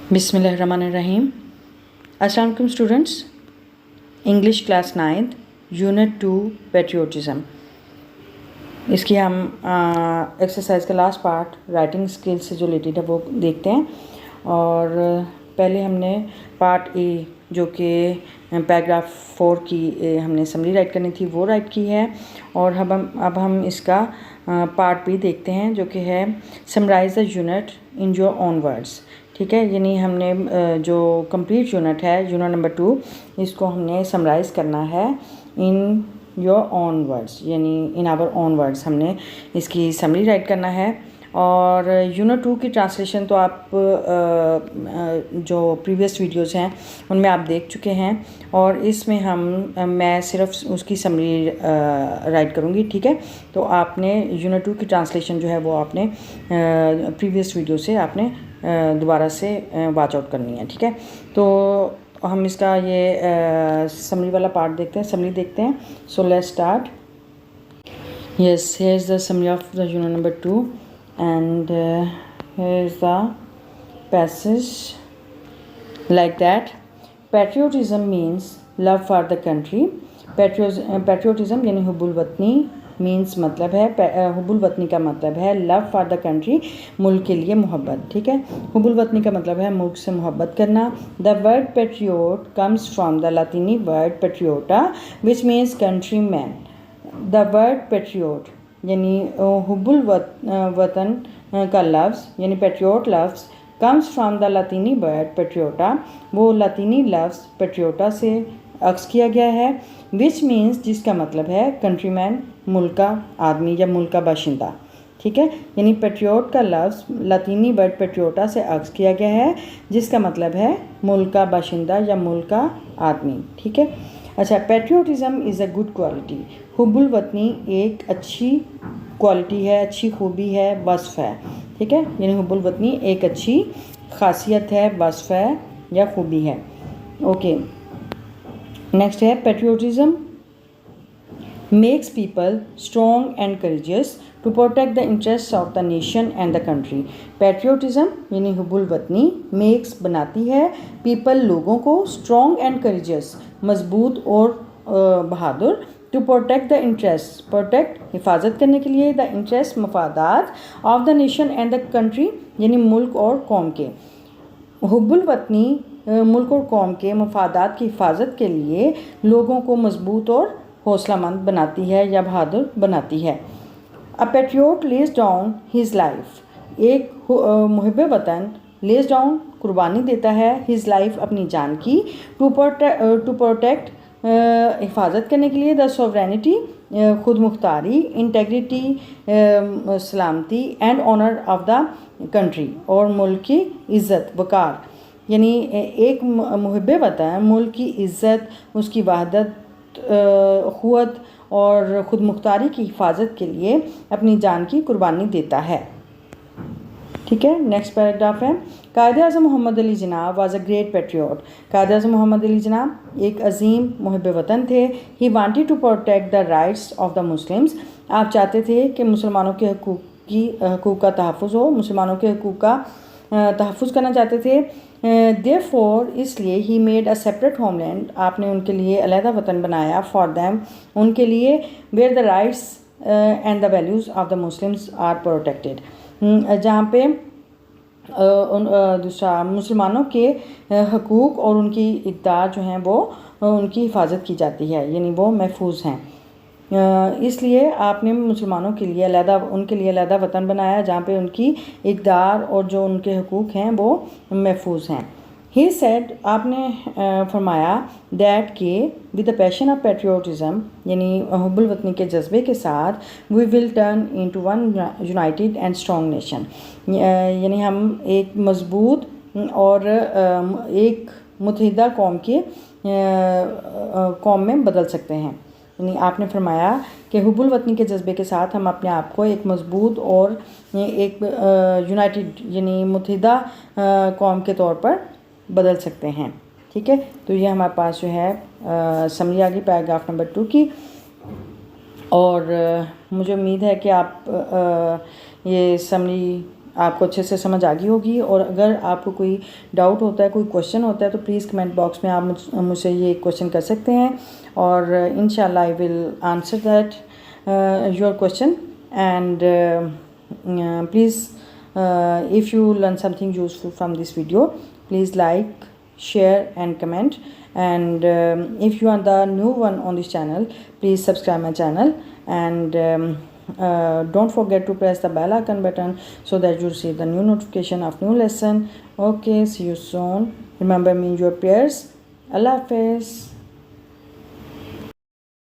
बिस्मिल्लाहिर्रहमानिर्रहीम। अस्सलाम वालेकुम students. English class 9th unit 2 पेट्रियोटिज़म। इसकी हम एक्सरसाइज का लास्ट पार्ट राइटिंग स्किल्स से जो रिलेटेड है वो देखते हैं। और पहले हमने पार्ट ए जो कि पैराग्राफ 4 की हमने समरी राइट करनी थी वो राइट की है। और अब हम इसका पार्ट बी देखते हैं जो कि है summarise the unit in your own words. ठीक है, यानी हमने जो कंप्लीट यूनिट है यूनिट नंबर 2 इसको हमने समराइज़ करना है इन योर ओन वर्ड्स, यानी इन आवर ओन वर्ड्स हमने इसकी समरी राइट करना है। और यूनिट 2 की ट्रांसलेशन तो आप जो प्रीवियस वीडियोस हैं उनमें आप देख चुके हैं, और इसमें मैं सिर्फ उसकी समरी राइट करूँगी। ठीक है, तो आपने यूनिट 2 की ट्रांसलेशन जो है वो आपने प्रीवियस वीडियो से आपने दोबारा से वॉच आउट करनी है। ठीक है, तो हम इसका ये समरी वाला पार्ट देखते हैं, समरी देखते हैं। So let's start. Yes, here is the summary of the unit number 2 and here is the passage like that. Patriotism means love for the country. Patriotism यानी हुब्बुल वतनी मीन्स मतलब है, हुब्बुल वतनी का मतलब है लव फॉर द कंट्री, मुल्क के लिए मोहब्बत। ठीक है, हुब्बुल वतनी का मतलब है मुल्क से मोहब्बत करना। The word patriot comes from the लातिनी word patriota which means countryman. The word patriot यानी हुब्बुल वतन का लफ्ज़ यानी पेट्रियोट लफ्ज़ कम्स फ्रॉम द लातिनी वर्ड पेट्रियोटा, वो लातिनी लफ्ज़ पेट्रियोटा से अक्स किया गया है। विच मीन्स जिसका मतलब है कंट्रीमैन, मुल्क का आदमी या मुल्क का बाशिंदा। ठीक है, यानी पेट्रियोट का लफ्ज़ लातिनी वर्ड पेट्रियोटा से अक्स किया गया है जिसका मतलब है मुल्क का बाशिंदा या मुल्क का आदमी। ठीक है, अच्छा, पेट्रियोटिज़म इज़ अ गुड क्वालिटी। हुब्बुल वतनी एक अच्छी क्वालिटी है, अच्छी खूबी है, वस्फ़ है। ठीक है, यानी हुब्बुल वतनी एक अच्छी खासियत है, वस्फ़ है या खूबी है। ओके, नेक्स्ट है patriotism makes people strong and courageous to protect the interest of the nation and the country. Patriotism यानी हुब्बुल वतनी मेक्स बनाती है पीपल लोगों को स्ट्रॉन्ग एंड करेजियस मजबूत और बहादुर, to protect the interest protect हिफाजत करने के लिए, द इंटरेस्ट मफादात of the nation and the country यानी मुल्क और कौम के। हुब्बुल वतनी मुल्क और कौम के मफादात की हिफाजत के लिए लोगों को मजबूत और हौसलामंद बनाती है या बहादुर बनाती है। A patriot lays down his life, एक मुहिब वतन लेज डाउन कुर्बानी देता है हिज लाइफ अपनी जान की, टू प्रोटेक्ट हिफाजत करने के लिए, द सोवरेनिटी खुद मुख्तारी, इंटेग्रिटी सलामती, and honour of the country और मुल्क की इज़्ज़त वक़ार। यानी एक मुहिब वतन मुल्क की इज़्ज़त, उसकी वहदत, क़ुव्वत और ख़ुद मुख्तारी की हिफाजत के लिए अपनी जान की कुर्बानी देता है। ठीक है, नेक्स्ट पैराग्राफ है। Quaid-e-Azam Mohammad Ali Jinnah was a great patriot. Quaid-e-Azam Mohammad Ali जिनाब एक अजीम मुहिब वतन थे। He wanted to protect the rights of the Muslims, आप चाहते थे कि मुसलमानों के हकूक़ का तहफ़्फ़ुज़ हो, मुसलमानों के हकूक़ का तहफ़्फ़ुज़ करना चाहते थे। देयरफॉर इसलिए he made a separate homeland, आपने उनके लिए अलहदा वतन बनाया, फॉर देम उनके लिए, where the rights and the values of the Muslims are protected, जहाँ पे दूसरा मुसलमानों के हकूक़ और उनकी इक़दार जो हैं वो उनकी हिफाजत की जाती है, यानी वो महफूज हैं। इसलिए आपने मुसलमानों के लिए उनके लिए अलहदा वतन बनाया जहाँ पे उनकी इक़दार और जो उनके हकूक़ हैं वो महफूज हैं। ही सेड, आपने फरमाया, दैट के with the passion of patriotism यानी हुब्बुल वतनी के जज्बे के साथ, we will turn into one united and strong nation, यानी हम एक मजबूत और एक मुत्तहिदा कौम में बदल सकते हैं। यानी आपने फरमाया कि हुब्बुल वतनी के जज्बे के साथ हम अपने आप को एक मजबूत और एक यूनाइटेड यानी मुत्तहिदा कौम के तौर पर बदल सकते हैं। ठीक है, तो ये हमारे पास जो है समरी आ गई पैराग्राफ नंबर 2 की। और मुझे उम्मीद है कि आप ये समरी आपको अच्छे से समझ आ गई होगी। और अगर आपको कोई डाउट होता है, कोई क्वेश्चन होता है, तो प्लीज़ कमेंट बॉक्स में आप मुझसे ये क्वेश्चन कर सकते हैं और इंशाल्लाह I will answer that your question. And please if you learn something useful from this video, please like, share and comment. And if you are the new one on this channel, please subscribe my channel. And don't forget to press the bell icon button so that you receive the new notification of new lesson. Okay, see you soon. Remember me in your prayers. Allah Hafiz.